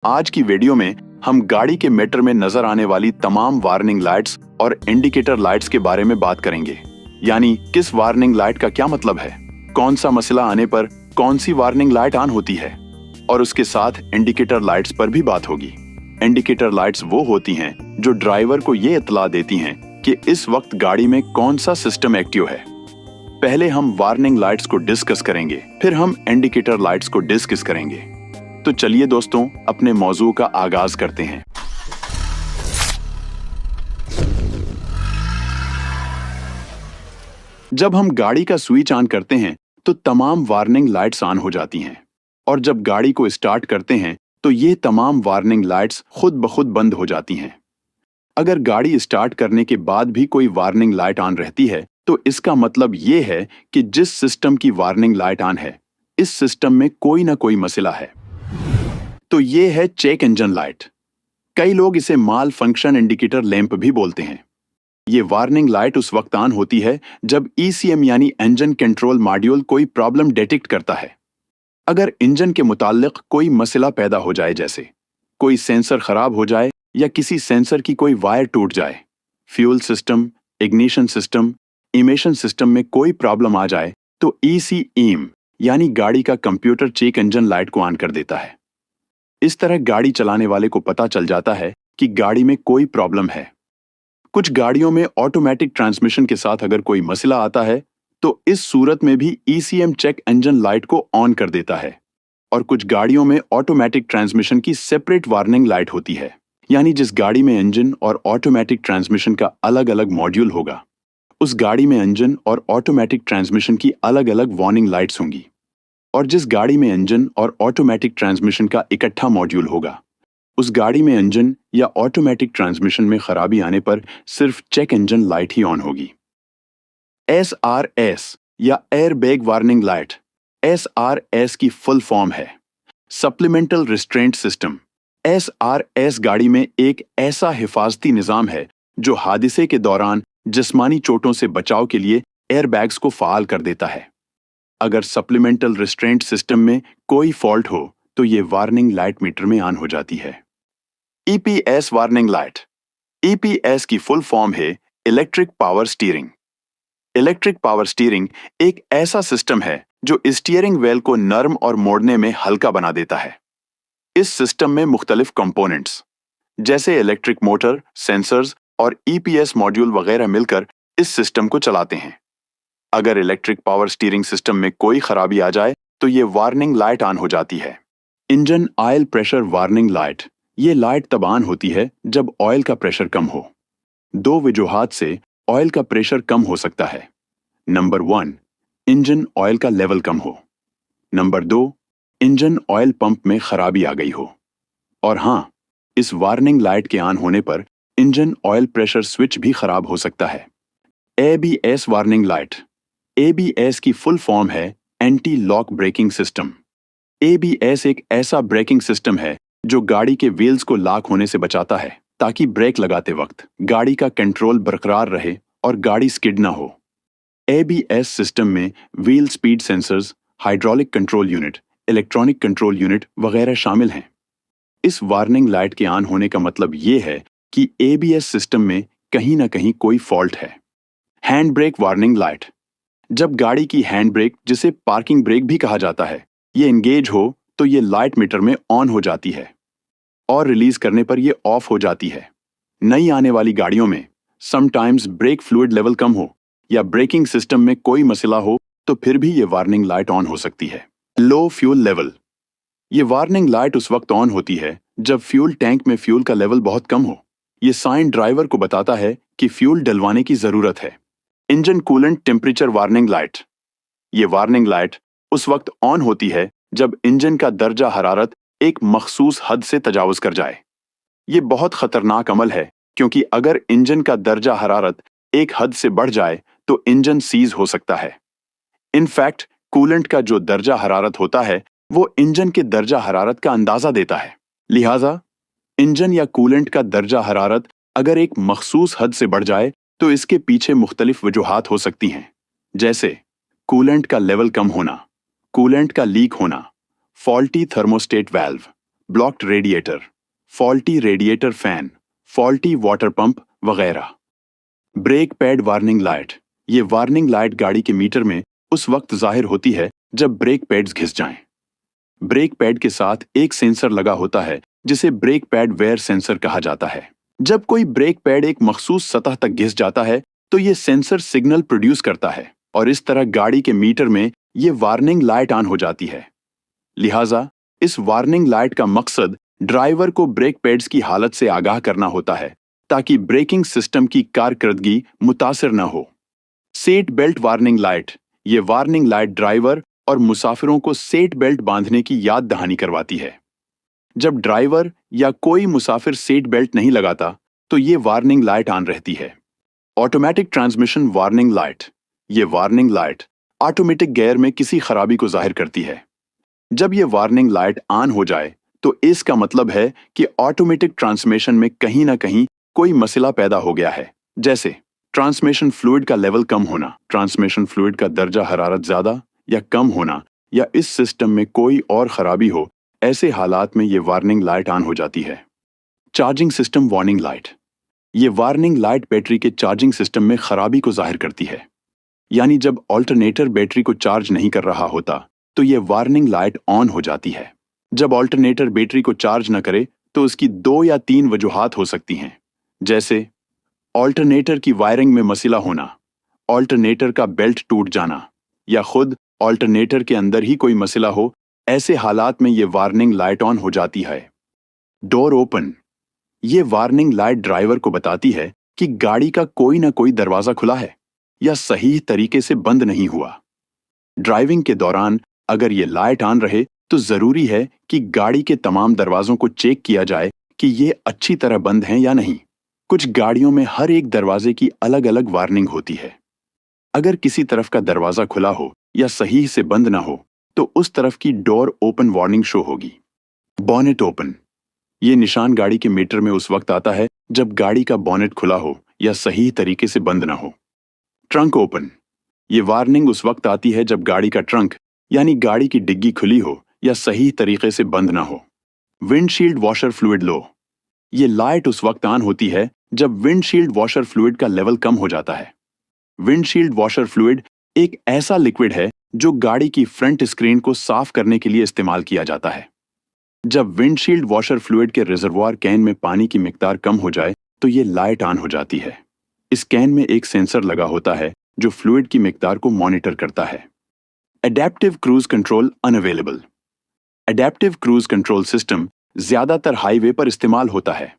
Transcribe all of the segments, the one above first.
आज की वीडियो में हम गाड़ी के मीटर में नजर आने वाली तमाम वार्निंग लाइट्स और इंडिकेटर लाइट्स के बारे में बात करेंगे। यानी किस वार्निंग लाइट का क्या मतलब है, कौन सा मसला आने पर कौन सी वार्निंग लाइट ऑन होती है, और उसके साथ इंडिकेटर लाइट्स पर भी बात होगी। इंडिकेटर लाइट्स वो होती हैं जो ड्राइवर को ये इत्तला देती हैं कि इस वक्त गाड़ी में कौन सा सिस्टम एक्टिव है। पहले हम वार्निंग लाइट्स को डिस्कस करेंगे, फिर हम इंडिकेटर लाइट्स को डिस्कस करेंगे। तो चलिए दोस्तों, अपने मौजू का आगाज करते हैं। जब हम गाड़ी का स्विच ऑन करते हैं तो तमाम वार्निंग लाइट्स ऑन हो जाती हैं, और जब गाड़ी को स्टार्ट करते हैं तो ये तमाम वार्निंग लाइट्स खुद ब खुद बंद हो जाती हैं। अगर गाड़ी स्टार्ट करने के बाद भी कोई वार्निंग लाइट ऑन रहती है तो इसका मतलब ये है कि जिस सिस्टम की वार्निंग लाइट ऑन है, इस सिस्टम में कोई ना कोई मसला है। तो ये है चेक इंजन लाइट। कई लोग इसे माल फंक्शन इंडिकेटर लैंप भी बोलते हैं। ये वार्निंग लाइट उस वक्त ऑन होती है जब ECM यानी इंजन कंट्रोल मॉड्यूल कोई प्रॉब्लम डिटेक्ट करता है। अगर इंजन के मुताल्लिक कोई मसला पैदा हो जाए, जैसे कोई सेंसर खराब हो जाए या किसी सेंसर की कोई वायर टूट जाए, fuel system, ignition system, emission system में कोई प्रॉब्लम आ जाए, तो ECM यानी गाड़ी का कंप्यूटर चेक इंजन लाइट को ऑन कर देता है। इस तरह गाड़ी चलाने वाले को पता चल जाता है कि गाड़ी में कोई प्रॉब्लम है। कुछ गाड़ियों में ऑटोमेटिक ट्रांसमिशन के साथ अगर कोई मसला आता है तो इस सूरत में भी ECM चेक इंजन लाइट को ऑन कर देता है। और कुछ गाड़ियों में ऑटोमेटिक ट्रांसमिशन की सेपरेट वार्निंग लाइट होती है, यानी जिस गाड़ी में इंजन और ऑटोमेटिक ट्रांसमिशन का अलग अलग मॉड्यूल होगा, उस गाड़ी में इंजन और ऑटोमेटिक ट्रांसमिशन की अलग अलग वार्निंग लाइट्स होंगी। और जिस गाड़ी में इंजन और ऑटोमेटिक ट्रांसमिशन का इकट्ठा मॉड्यूल होगा, उस गाड़ी में इंजन या ऑटोमेटिक ट्रांसमिशन में खराबी आने पर सिर्फ चेक इंजन लाइट ही ऑन होगी। SRS या air bag warning light, SRS की फुल फॉर्म है सप्लीमेंटल रिस्ट्रेंट सिस्टम। SRS गाड़ी में एक ऐसा हिफाजती निज़ाम है जो हादसे के दौरान जिस्मानी चोटों से बचाव के लिए एयर बैग्स को फाल कर देता है। अगर सप्लीमेंटल रिस्ट्रेंट सिस्टम में कोई फॉल्ट हो तो ये वार्निंग लाइट मीटर में ऑन हो जाती है। EPS वार्निंग लाइट, EPS की फुल फॉर्म है electric power steering. Electric power steering एक ऐसा सिस्टम है जो स्टीयरिंग व्हील को नर्म और मोड़ने में हल्का बना देता है। इस सिस्टम में मुख्तलिफ कंपोनेंट्स जैसे इलेक्ट्रिक मोटर, सेंसर्स और EPS मॉड्यूल वगैरह मिलकर इस सिस्टम को चलाते हैं। अगर इलेक्ट्रिक पावर स्टीयरिंग सिस्टम में कोई खराबी आ जाए तो ये वार्निंग लाइट ऑन हो जाती है। Engine oil pressure warning light, ये लाइट तब ऑन होती है जब ऑयल का प्रेशर कम हो। दो वजूहात से ऑयल का प्रेशर कम हो सकता है। नंबर 1, इंजन ऑयल का लेवल कम हो। नंबर 2, इंजन ऑयल पंप में खराबी आ गई हो। और हाँ, इस वार्निंग लाइट के ऑन होने पर इंजन ऑयल प्रेशर स्विच भी खराब हो सकता है। ABS वार्निंग लाइट, ABS की फुल फॉर्म है anti lock braking system. ABS एक ऐसा ब्रेकिंग सिस्टम है जो गाड़ी के व्हील्स को लॉक होने से बचाता है ताकि ब्रेक लगाते वक्त गाड़ी का कंट्रोल बरकरार रहे और गाड़ी स्किड ना हो। ABS सिस्टम में wheel speed sensors, hydraulic control unit, electronic control unit वगैरह शामिल हैं। इस वार्निंग लाइट के ऑन होने का मतलब ये है कि ABS सिस्टम में कहीं ना कहीं कोई फॉल्ट है। हैंड ब्रेक वार्निंग लाइट, जब गाड़ी की हैंड ब्रेक, जिसे पार्किंग ब्रेक भी कहा जाता है, ये एंगेज हो तो ये लाइट मीटर में ऑन हो जाती है और रिलीज करने पर ये ऑफ हो जाती है। नई आने वाली गाड़ियों में समटाइम्स ब्रेक फ्लूइड लेवल कम हो या ब्रेकिंग सिस्टम में कोई मसला हो तो फिर भी ये वार्निंग लाइट ऑन हो सकती है। लो फ्यूल लेवल, ये वार्निंग लाइट उस वक्त ऑन होती है जब फ्यूल टैंक में फ्यूल का लेवल बहुत कम हो। ये साइन ड्राइवर को बताता है कि फ्यूल डलवाने की जरूरत है। Engine coolant temperature warning light, ये वार्निंग लाइट उस वक्त ऑन होती है जब इंजन का दर्जा हरारत एक मखसूस हद से तजावुज कर जाए। ये बहुत खतरनाक अमल है क्योंकि अगर इंजन का दर्जा हरारत एक हद से बढ़ जाए तो इंजन सीज हो सकता है। इनफैक्ट कूलेंट का जो दर्जा हरारत होता है वो इंजन के दर्जा हरारत का अंदाजा देता है। लिहाजा इंजन या कूलेंट का दर्जा हरारत अगर एक मखसूस हद से बढ़ जाए तो इसके पीछे मुख्तलिफ वजूहात हो सकती हैं, जैसे कूलेंट का लेवल कम होना, कूलेंट का लीक होना, faulty thermostat valve, blocked radiator, faulty radiator fan, faulty water pump वगैरह। ब्रेक पैड वार्निंग लाइट, ये वार्निंग लाइट गाड़ी के मीटर में उस वक्त जाहिर होती है जब ब्रेक पैड्स घिस जाएं। ब्रेक पैड के साथ एक सेंसर लगा होता है जिसे ब्रेक पैड वेयर सेंसर कहा जाता है। जब कोई ब्रेक पैड एक मखसूस सतह तक घिस जाता है तो ये सेंसर सिग्नल प्रोड्यूस करता है और इस तरह गाड़ी के मीटर में ये वार्निंग लाइट ऑन हो जाती है। लिहाजा इस वार्निंग लाइट का मकसद ड्राइवर को ब्रेक पैड्स की हालत से आगाह करना होता है ताकि ब्रेकिंग सिस्टम की कारकर्दगी मुतासिर न हो। सीट बेल्ट वार्निंग लाइट, ये वार्निंग लाइट ड्राइवर और मुसाफिरों को सीट बेल्ट बांधने की याद दहानी करवाती है। जब ड्राइवर या कोई मुसाफिर सीट बेल्ट नहीं लगाता तो ये वार्निंग लाइट ऑन रहती है। ऑटोमेटिक ट्रांसमिशन वार्निंग लाइट, ये वार्निंग लाइट ऑटोमेटिक गियर में किसी खराबी को जाहिर करती है। जब ये वार्निंग लाइट ऑन हो जाए तो इसका मतलब है कि ऑटोमेटिक ट्रांसमिशन में कहीं ना कहीं कोई मसला पैदा हो गया है, जैसे ट्रांसमिशन फ्लूइड का लेवल कम होना, ट्रांसमिशन फ्लूइड का दर्जा हरारत ज्यादा या कम होना, या इस सिस्टम में कोई और खराबी हो। ऐसे हालात में ये वार्निंग लाइट ऑन हो जाती है। चार्जिंग सिस्टम वार्निंग लाइट, ये वार्निंग लाइट बैटरी के चार्जिंग सिस्टम में खराबी को जाहिर करती है। यानी जब ऑल्टरनेटर बैटरी को चार्ज नहीं कर रहा होता तो ये वार्निंग लाइट ऑन हो जाती है। जब ऑल्टरनेटर बैटरी को चार्ज न करे तो उसकी 2 या 3 वजूहात हो सकती हैं, जैसे ऑल्टरनेटर की वायरिंग में मसला होना, ऑल्टरनेटर का बेल्ट टूट जाना, या खुद ऑल्टरनेटर के अंदर ही कोई मसला हो। ऐसे हालात में ये वार्निंग लाइट ऑन हो जाती है। डोर ओपन, ये वार्निंग लाइट ड्राइवर को बताती है कि गाड़ी का कोई ना कोई दरवाजा खुला है या सही तरीके से बंद नहीं हुआ। ड्राइविंग के दौरान अगर ये लाइट ऑन रहे तो जरूरी है कि गाड़ी के तमाम दरवाजों को चेक किया जाए कि ये अच्छी तरह बंद हैं या नहीं। कुछ गाड़ियों में हर एक दरवाजे की अलग अलग वार्निंग होती है। अगर किसी तरफ का दरवाजा खुला हो या सही से बंद ना हो तो उस तरफ की डोर ओपन वार्निंग शो होगी। बॉनेट ओपन, ये निशान गाड़ी के मीटर में उस वक्त आता है जब गाड़ी का बॉनेट खुला हो या सही तरीके से बंद ना हो। ट्रंक ओपन, ये वार्निंग उस वक्त आती है जब गाड़ी का ट्रंक यानी गाड़ी की डिग्गी खुली हो या सही तरीके से बंद ना हो। विंडशील्ड वॉशर फ्लूइड लो, ये लाइट उस वक्त ऑन होती है जब विंडशील्ड वॉशर फ्लूइड का लेवल कम हो जाता है। विंडशील्ड वॉशर फ्लूइड एक ऐसा लिक्विड है जो गाड़ी की फ्रंट स्क्रीन को साफ करने के लिए इस्तेमाल किया जाता है। जब विंडशील्ड वॉशर फ्लूइड के रिजर्वॉयर कैन में पानी की मिकदार कम हो जाए तो ये लाइट ऑन हो जाती है। इस कैन में एक सेंसर लगा होता है जो फ्लूइड की मिकदार को मॉनिटर करता है। Adaptive cruise control unavailable, adaptive cruise control system ज्यादातर हाईवे पर इस्तेमाल होता है।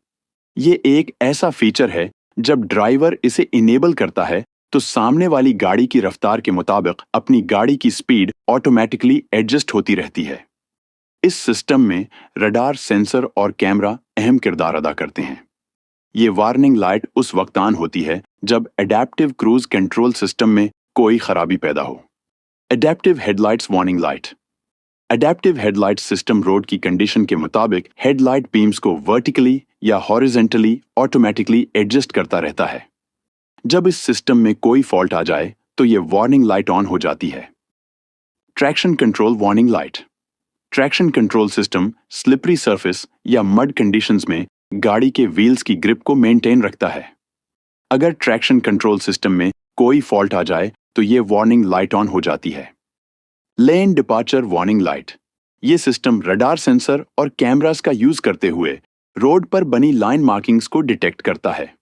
ये एक ऐसा फीचर है जब ड्राइवर इसे इनेबल करता है तो सामने वाली गाड़ी की रफ्तार के मुताबिक अपनी गाड़ी की स्पीड ऑटोमेटिकली एडजस्ट होती रहती है। इस सिस्टम में रडार, सेंसर और कैमरा अहम किरदार अदा करते हैं। ये वार्निंग लाइट उस वक्त ऑन होती है जब एडेप्टिव क्रूज कंट्रोल सिस्टम में कोई खराबी पैदा हो। Adaptive headlights warning light, adaptive headlight system road की कंडीशन के मुताबिक हेडलाइट बीम्स को वर्टिकली या हॉरिजेंटली ऑटोमेटिकली एडजस्ट करता रहता है। जब इस सिस्टम में कोई फॉल्ट आ जाए तो ये वार्निंग लाइट ऑन हो जाती है। Traction control warning light, traction control system slippery surface या मड कंडीशंस में गाड़ी के व्हील्स की ग्रिप को मेंटेन रखता है। अगर ट्रैक्शन कंट्रोल सिस्टम में कोई फॉल्ट आ जाए तो ये वार्निंग लाइट ऑन हो जाती है। लेन डिपार्चर वार्निंग लाइट, ये सिस्टम रडार, सेंसर और कैमरास का यूज करते हुए रोड पर बनी लाइन मार्किंग्स को डिटेक्ट करता है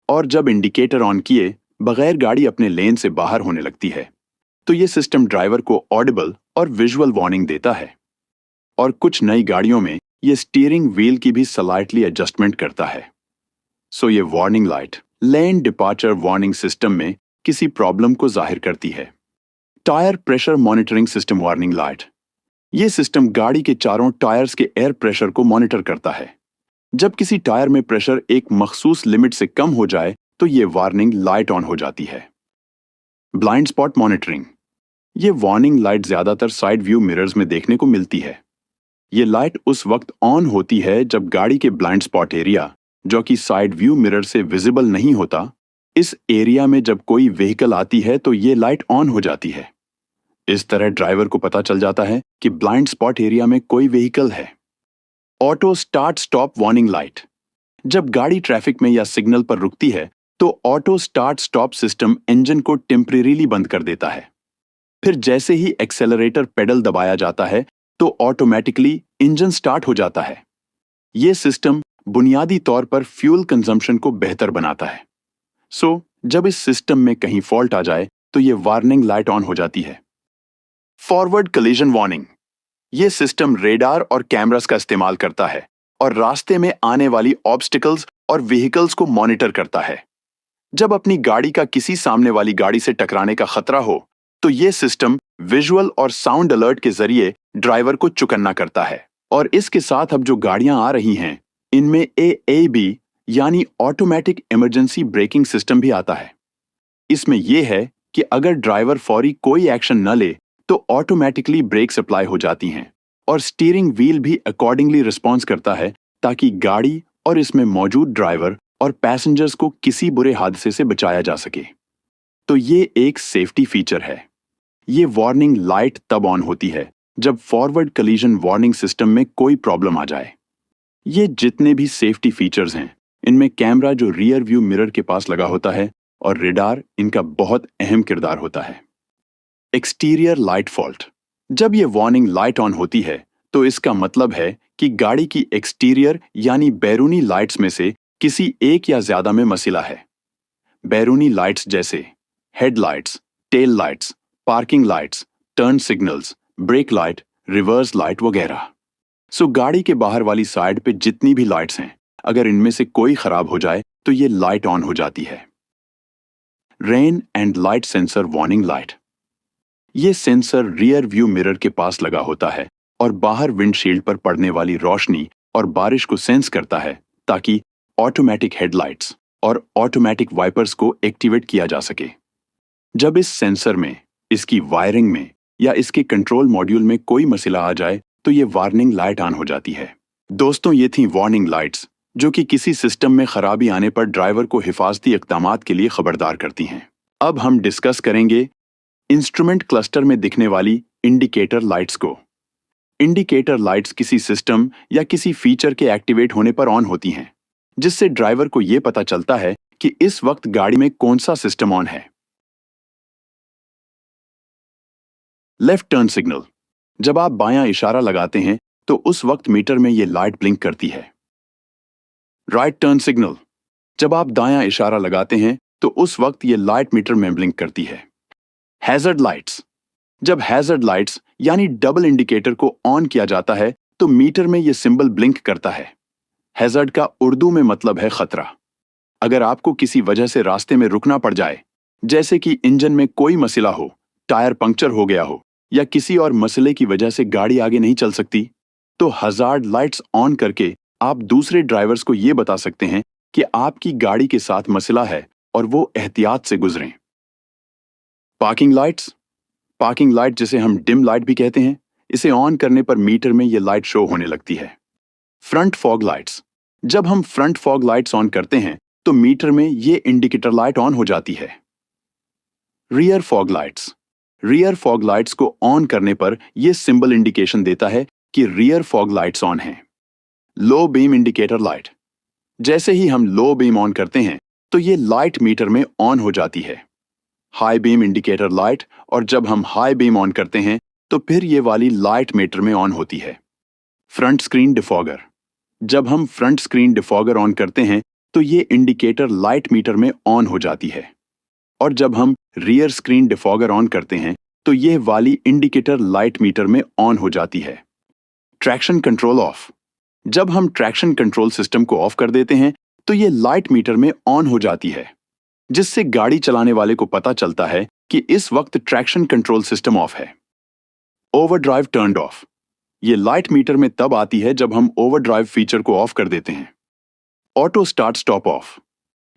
और जब इंडिकेटर ऑन किए बगैर गाड़ी अपने लेन से बाहर होने लगती है तो ये सिस्टम ड्राइवर को ऑडिबल और विजुअल वार्निंग देता है। और कुछ नई गाड़ियों में ये स्टीयरिंग व्हील की भी स्लाइटली एडजस्टमेंट करता है। सो ये warning light lane departure warning system में किसी प्रॉब्लम को जाहिर करती है। Tyre pressure monitoring system warning light, ये सिस्टम गाड़ी के चारों टायर्स के एयर प्रेशर को मॉनिटर करता है। जब किसी टायर में प्रेशर एक मखसूस लिमिट से कम हो जाए तो ये वार्निंग लाइट ऑन हो जाती है। ब्लाइंड स्पॉट मॉनिटरिंग, ये वार्निंग लाइट ज्यादातर साइड व्यू मिरर्स में देखने को मिलती है। ये लाइट उस वक्त ऑन होती है जब गाड़ी के ब्लाइंड स्पॉट एरिया, जो कि साइड व्यू मिरर से विजिबल नहीं होता, इस एरिया में जब कोई व्हीकल आती है तो ये लाइट ऑन हो जाती है। इस तरह ड्राइवर को पता चल जाता है कि ब्लाइंड स्पॉट एरिया में कोई व्हीकल है। Auto start stop warning light. जब गाड़ी ट्रैफिक में या सिग्नल पर रुकती है तो auto start stop system engine को टेम्परेरीली बंद कर देता है। फिर जैसे ही एक्सेलरेटर पेडल दबाया जाता है तो ऑटोमेटिकली इंजन स्टार्ट हो जाता है। ये सिस्टम बुनियादी तौर पर फ्यूल कंजम्पशन को बेहतर बनाता है। जब इस सिस्टम में कहीं फॉल्ट आ जाए तो ये वार्निंग लाइट ऑन हो जाती है। Forward collision warning. ये सिस्टम रेडार और कैमरास का इस्तेमाल करता है और रास्ते में आने वाली ऑब्स्टिकल्स और व्हीकल्स को मॉनिटर करता है। जब अपनी गाड़ी का किसी सामने वाली गाड़ी से टकराने का खतरा हो तो ये सिस्टम विजुअल और साउंड अलर्ट के जरिए ड्राइवर को चौकन्ना करता है। और इसके साथ अब जो गाड़ियां आ रही हैं इनमें AAB यानी ऑटोमेटिक इमरजेंसी ब्रेकिंग सिस्टम भी आता है। इसमें यह है कि अगर ड्राइवर फौरी कोई एक्शन न ले तो ऑटोमेटिकली ब्रेक्स अप्लाई हो जाती हैं और स्टीयरिंग व्हील भी अकॉर्डिंगली रिस्पॉन्स करता है ताकि गाड़ी और इसमें मौजूद ड्राइवर और पैसेंजर्स को किसी बुरे हादसे से बचाया जा सके। तो ये एक सेफ्टी फीचर है। ये वार्निंग लाइट तब ऑन होती है जब फॉरवर्ड कोलिजन वार्निंग सिस्टम में कोई प्रॉब्लम आ जाए। ये जितने भी सेफ्टी फीचर्स हैं इनमें कैमरा जो रियर व्यू मिरर के पास लगा होता है और रेडार इनका बहुत अहम किरदार होता है। Exterior light fault. जब ये वार्निंग लाइट ऑन होती है तो इसका मतलब है कि गाड़ी की एक्सटीरियर यानी बैरूनी लाइट्स में से किसी एक या ज्यादा में मसला है। बैरूनी लाइट्स जैसे headlights, tail lights, parking lights, turn signals, brake light, reverse light वगैरह। गाड़ी के बाहर वाली साइड पे जितनी भी लाइट्स हैं अगर इनमें से कोई खराब हो जाए तो ये लाइट ऑन हो जाती है। Rain and light sensor warning light. ये सेंसर रियर व्यू मिरर के पास लगा होता है और बाहर विंडशील्ड पर पड़ने वाली रोशनी और बारिश को सेंस करता है ताकि ऑटोमेटिक हेडलाइट्स और ऑटोमेटिक वाइपर्स को एक्टिवेट किया जा सके। जब इस सेंसर में, इसकी वायरिंग में या इसके कंट्रोल मॉड्यूल में कोई मसला आ जाए तो ये वार्निंग लाइट ऑन हो जाती है। दोस्तों, ये थी वार्निंग लाइट्स जो कि किसी सिस्टम में खराबी आने पर ड्राइवर को हिफाजती इक़दामात के लिए खबरदार करती हैं। अब हम डिस्कस करेंगे इंस्ट्रूमेंट क्लस्टर में दिखने वाली इंडिकेटर लाइट्स को। इंडिकेटर लाइट्स किसी सिस्टम या किसी फीचर के एक्टिवेट होने पर ऑन होती हैं, जिससे ड्राइवर को यह पता चलता है कि इस वक्त गाड़ी में कौन सा सिस्टम ऑन है। Left turn signal. जब आप बायां इशारा लगाते हैं तो उस वक्त मीटर में यह लाइट ब्लिंक करती है। Right turn signal. जब आप दायां इशारा लगाते हैं तो उस वक्त यह लाइट मीटर में ब्लिंक करती है। Hazard lights. जब हैजर्ड लाइट्स यानी डबल इंडिकेटर को ऑन किया जाता है तो मीटर में यह सिंबल ब्लिंक करता है। हैजर्ड का उर्दू में मतलब है खतरा। अगर आपको किसी वजह से रास्ते में रुकना पड़ जाए, जैसे कि इंजन में कोई मसला हो, टायर पंक्चर हो गया हो या किसी और मसले की वजह से गाड़ी आगे नहीं चल सकती, तो हजार्ड लाइट्स ऑन करके आप दूसरे ड्राइवर्स को यह बता सकते हैं कि आपकी गाड़ी के साथ मसला है और वो एहतियात से गुजरें। Parking lights. पार्किंग लाइट जिसे हम डिम लाइट भी कहते हैं, इसे ऑन करने पर मीटर में यह लाइट शो होने लगती है। Front fog lights. जब हम फ्रंट फॉग लाइट्स ऑन करते हैं तो मीटर में ये इंडिकेटर लाइट ऑन हो जाती है। Rear fog lights. Rear fog lights को ऑन करने पर यह सिंबल इंडिकेशन देता है कि रियर फॉग लाइट्स ऑन हैं। Low beam indicator light. जैसे ही हम लो बीम ऑन करते हैं तो ये लाइट मीटर में ऑन हो जाती है। हाई बीम इंडिकेटर लाइट, और जब हम हाई बीम ऑन करते हैं तो फिर ये वाली लाइट मीटर में ऑन होती है। Front screen defogger. जब हम फ्रंट स्क्रीन डिफॉगर ऑन करते हैं तो ये इंडिकेटर लाइट मीटर में ऑन हो जाती है, और जब हम रियर स्क्रीन डिफॉगर ऑन करते हैं तो ये वाली इंडिकेटर लाइट मीटर में ऑन हो जाती है। Traction control of. जब हम ट्रैक्शन कंट्रोल सिस्टम को ऑफ कर देते हैं तो ये लाइट मीटर में ऑन हो जाती है, जिससे गाड़ी चलाने वाले को पता चलता है कि इस वक्त ट्रैक्शन कंट्रोल सिस्टम ऑफ है। Overdrive turned of. ये लाइट मीटर में तब आती है जब हम ओवरड्राइव फीचर को ऑफ कर देते हैं। Auto start stop of.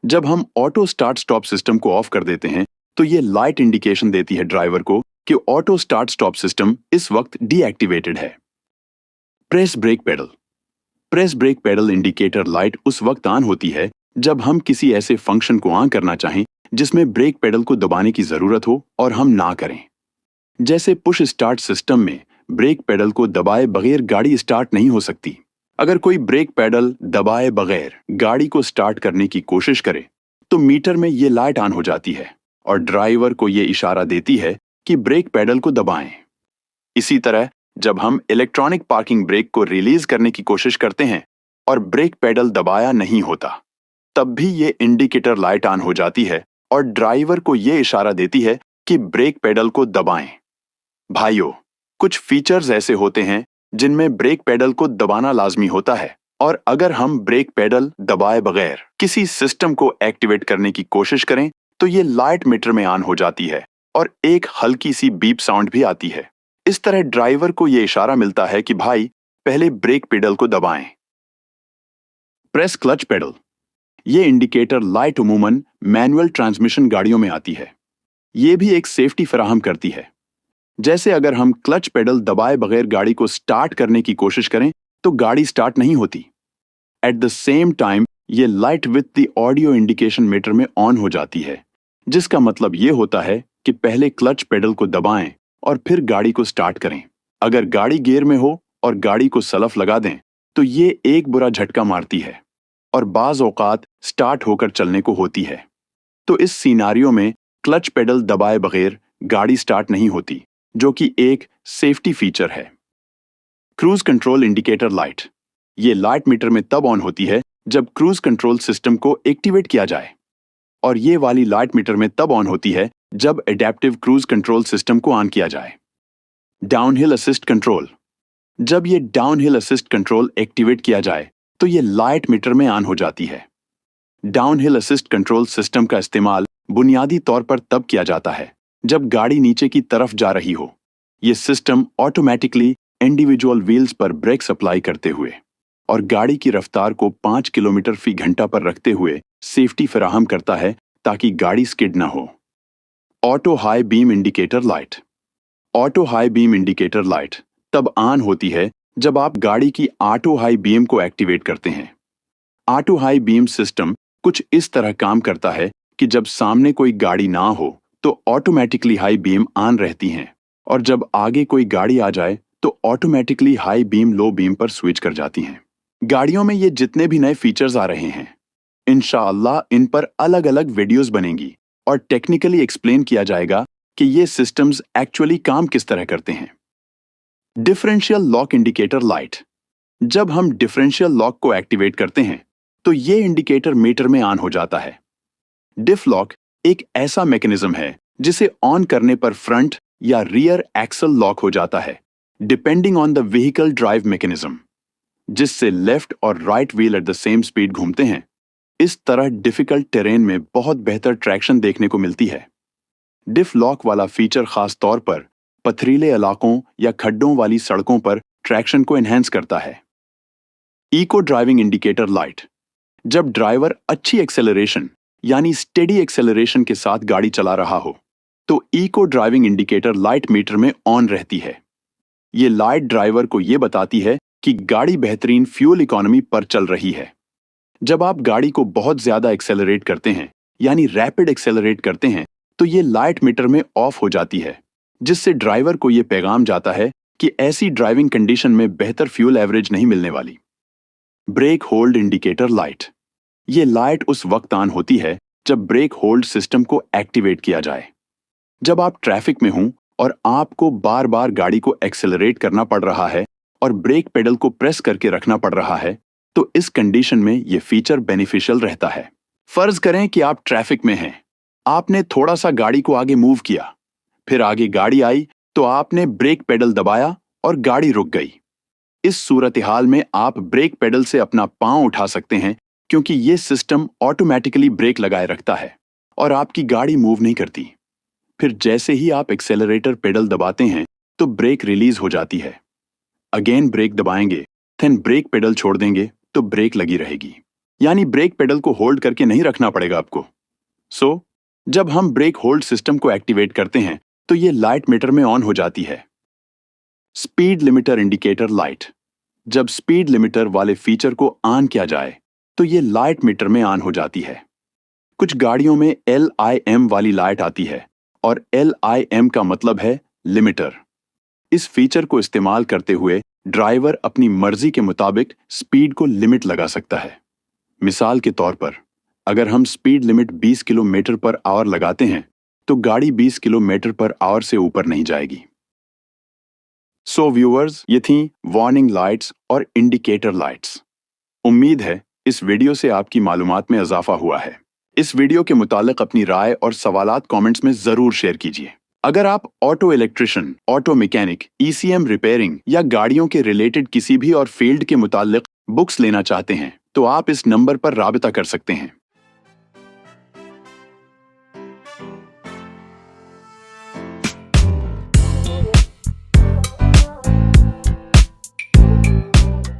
जब हम ऑटो स्टार्ट स्टॉप सिस्टम को ऑफ कर देते हैं तो ये लाइट इंडिकेशन देती है ड्राइवर को कि ऑटो स्टार्ट स्टॉप सिस्टम इस वक्त डीएक्टिवेटेड है। Press brake pedal. Press brake pedal indicator light उस वक्त ऑन होती है जब हम किसी ऐसे फंक्शन को ऑन करना चाहें जिसमें ब्रेक पेडल को दबाने की जरूरत हो और हम ना करें। जैसे पुश स्टार्ट सिस्टम में ब्रेक पेडल को दबाए बगैर गाड़ी स्टार्ट नहीं हो सकती, अगर कोई ब्रेक पेडल दबाए बगैर गाड़ी को स्टार्ट करने की कोशिश करे तो मीटर में ये लाइट ऑन हो जाती है और ड्राइवर को ये इशारा देती है कि ब्रेक पेडल को दबाएं। इसी तरह जब हम इलेक्ट्रॉनिक पार्किंग ब्रेक को रिलीज करने की कोशिश करते हैं और ब्रेक पेडल दबाया नहीं होता, तब भी ये इंडिकेटर लाइट ऑन हो जाती है और ड्राइवर को ये इशारा देती है कि ब्रेक पेडल को दबाएं। भाइयों, कुछ फीचर्स ऐसे होते हैं जिनमें ब्रेक पेडल को दबाना लाजमी होता है, और अगर हम ब्रेक पेडल दबाए बगैर किसी सिस्टम को एक्टिवेट करने की कोशिश करें तो ये लाइट मीटर में ऑन हो जाती है और एक हल्की सी बीप साउंड भी आती है। इस तरह ड्राइवर को ये इशारा मिलता है कि भाई पहले ब्रेक पेडल को दबाएं। Press clutch pedal. ये इंडिकेटर लाइट उमूमन मैनुअल ट्रांसमिशन गाड़ियों में आती है। ये भी एक सेफ्टी फराहम करती है। जैसे अगर हम क्लच पेडल दबाए बगैर गाड़ी को स्टार्ट करने की कोशिश करें तो गाड़ी स्टार्ट नहीं होती। एट द सेम टाइम ये light with the audio indication meter में ऑन हो जाती है, जिसका मतलब ये होता है कि पहले क्लच पेडल को दबाएं और फिर गाड़ी को स्टार्ट करें। अगर गाड़ी गियर में हो और गाड़ी को सलफ लगा दें तो ये एक बुरा झटका मारती है और बाज औकात स्टार्ट होकर चलने को होती है। तो इस सिनारियो में क्लच पेडल दबाए बगैर गाड़ी स्टार्ट नहीं होती, जो कि एक सेफ्टी फीचर है। Cruise control indicator light. ये लाइट मीटर में तब ऑन होती है जब क्रूज कंट्रोल सिस्टम को एक्टिवेट किया जाए, और ये वाली लाइट मीटर में तब ऑन होती है जब एडेप्टिव क्रूज कंट्रोल सिस्टम को ऑन किया जाए। Downhill assist control. जब ये डाउनहिल असिस्ट कंट्रोल एक्टिवेट किया जाए तो ये लाइट मीटर में ऑन हो जाती है। डाउनहिल असिस्ट कंट्रोल सिस्टम का इस्तेमाल बुनियादी तौर पर तब किया जाता है जब गाड़ी नीचे की तरफ जा रही हो। ये सिस्टम ऑटोमेटिकली इंडिविजुअल व्हील्स पर ब्रेक अप्लाई करते हुए और गाड़ी की रफ्तार को 5 किलोमीटर फी घंटा पर रखते हुए सेफ्टी फराहम करता है ताकि गाड़ी स्किड न हो। Auto high beam indicator light. Auto high beam indicator light तब ऑन होती है जब आप गाड़ी की ऑटो हाई बीम को एक्टिवेट करते हैं। ऑटो हाई बीम सिस्टम कुछ इस तरह काम करता है कि जब सामने कोई गाड़ी ना हो तो ऑटोमेटिकली हाई बीम ऑन रहती हैं, और जब आगे कोई गाड़ी आ जाए तो automatically high beam low beam पर स्विच कर जाती हैं। गाड़ियों में ये जितने भी नए फीचर्स आ रहे हैं, इंशाअल्लाह इन पर अलग अलग वीडियोस बनेंगी और टेक्निकली एक्सप्लेन किया जाएगा कि ये सिस्टम्स एक्चुअली काम किस तरह करते हैं। Differential lock indicator light. जब हम डिफरेंशियल लॉक को एक्टिवेट करते हैं तो ये इंडिकेटर मीटर में ऑन हो जाता है। डिफ लॉक एक ऐसा मैकेनिज्म है जिसे ऑन करने पर फ्रंट या रियर एक्सल लॉक हो जाता है, depending on the vehicle drive mechanism, जिससे लेफ्ट और right wheel eight the same speed घूमते हैं। इस तरह डिफिकल्ट टेरेन में बहुत बेहतर ट्रैक्शन देखने को मिलती है। डिफ लॉक वाला फीचर खास तौर पर पथरीले इलाकों या खड्डों वाली सड़कों पर ट्रैक्शन को एनहेंस करता है। Eco driving indicator light. जब ड्राइवर अच्छी एक्सेलरेशन यानी स्टेडी एक्सेलरेशन के साथ गाड़ी चला रहा हो तो eco driving indicator light meter में ऑन रहती है। ये लाइट ड्राइवर को ये बताती है कि गाड़ी बेहतरीन फ्यूल इकोनॉमी पर चल रही है। जब आप गाड़ी को बहुत ज्यादा एक्सेलरेट करते हैं यानी रैपिड एक्सेलरेट करते हैं तो ये लाइट मीटर में ऑफ हो जाती है, जिससे ड्राइवर को ये पैगाम जाता है कि ऐसी ड्राइविंग कंडीशन में बेहतर फ्यूल एवरेज नहीं मिलने वाली। Brake hold indicator light. ये लाइट उस वक्त ऑन होती है जब ब्रेक होल्ड सिस्टम को एक्टिवेट किया जाए। जब आप ट्रैफिक में हों और आपको बार बार गाड़ी को एक्सेलरेट करना पड़ रहा है और ब्रेक पेडल को प्रेस करके रखना पड़ रहा है तो इस कंडीशन में ये फीचर बेनिफिशियल रहता है। फर्ज करें कि आप ट्रैफिक में हैं, आपने थोड़ा सा गाड़ी को आगे मूव किया, फिर आगे गाड़ी आई तो आपने ब्रेक पेडल दबाया और गाड़ी रुक गई। इस सूरत-ए-हाल में आप ब्रेक पेडल से अपना पांव उठा सकते हैं क्योंकि ये सिस्टम ऑटोमेटिकली ब्रेक लगाए रखता है और आपकी गाड़ी मूव नहीं करती। फिर जैसे ही आप एक्सेलरेटर पेडल दबाते हैं तो ब्रेक रिलीज हो जाती है। अगेन ब्रेक दबाएंगे, देन ब्रेक पेडल छोड़ देंगे तो ब्रेक लगी रहेगी, यानी ब्रेक पेडल को होल्ड करके नहीं रखना पड़ेगा आपको। जब हम ब्रेक होल्ड सिस्टम को एक्टिवेट करते हैं तो ये लाइट मीटर में ऑन हो जाती है। Speed limiter indicator light. जब स्पीड लिमिटर वाले फीचर को ऑन किया जाए तो ये लाइट मीटर में ऑन हो जाती है। कुछ गाड़ियों में LIM वाली लाइट आती है और LIM का मतलब है लिमिटर। इस फीचर को इस्तेमाल करते हुए ड्राइवर अपनी मर्जी के मुताबिक स्पीड को लिमिट लगा सकता है। मिसाल के तौर पर अगर हम speed limit 20 kilometre per hour लगाते हैं तो गाड़ी 20 किलोमीटर पर आवर से ऊपर नहीं जाएगी। सो व्यूअर्स, ये थी वार्निंग लाइट्स और इंडिकेटर लाइट्स। उम्मीद है इस वीडियो से आपकी मालूमात में इजाफा हुआ है। इस वीडियो के मुतालिक अपनी राय और सवालात कमेंट्स में जरूर शेयर कीजिए। अगर आप auto electrician, auto mechanic, ECM repairing या गाड़ियों के रिलेटेड किसी भी और फील्ड के मुतालिक बुक्स लेना चाहते हैं तो आप इस नंबर पर राबिता कर सकते हैं।